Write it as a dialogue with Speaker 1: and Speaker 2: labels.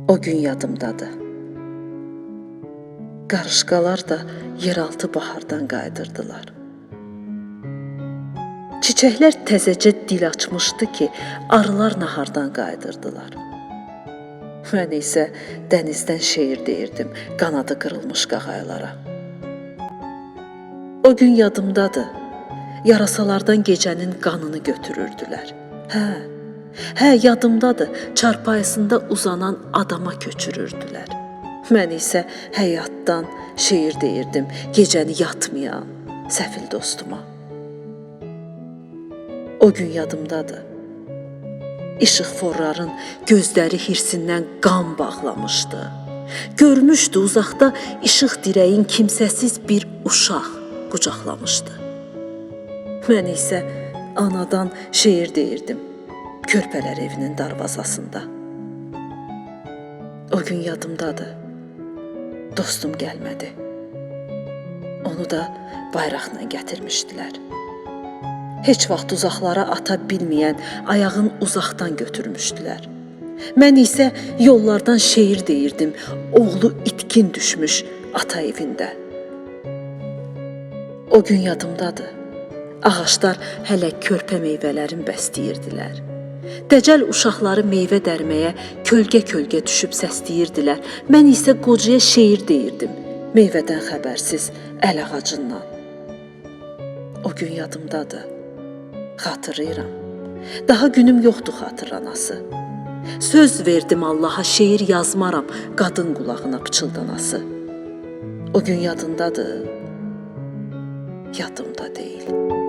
Speaker 1: O gün yadımdadır. Qarışqalar da yeraltı bahardan qayıdırdılar. Çiçəklər təzəcə dil açmışdı ki, arılar nahardan qayıdırdılar. Mən isə dənizdən şeir deyirdim qanadı qırılmış qağayılara. O gün yadımdadır. Yarasalardan gecənin qanını götürürdülər. Hə, yadımdadır. Çarpayısında uzanan adama köçürürdülər. Mən isə həyatdan şeir deyirdim gecəni yatmayan səfil dostuma. O gün yadımdadır. İşıq forların gözləri hirsindən qan bağlamışdı. Görmüşdü uzaqda işıq dirəyin kimsəsiz bir uşaq qucaqlamışdı. Mən isə anadan şeir deyirdim körpələr evinin darvazasında. O gün yadımdadır. Dostum gəlmədi. Onu da bayraqla gətirmişdilər. Heç vaxt uzaqlara ata bilməyən ayağın uzaqdan götürmüşdülər. Mən isə yollardan şeir deyirdim, oğlu itkin düşmüş ata evində. O gün yadımdadır. Ağaclar hələ körpə meyvələrin bəsləyirdilər. Dəcəl uşaqları meyvə dərməyə kölgə-kölgə düşüb səsləyirdilər. Mən isə qocaya şeir deyirdim, meyvədən xəbərsiz əl ağacından. O gün yadımdadır. Xatırlayıram. Daha günüm yoxdur xatırlanası. Söz verdim Allaha şeir yazmaram qadın qulağına pıçıldanası. O gün yadındadır. Yadımda deyil.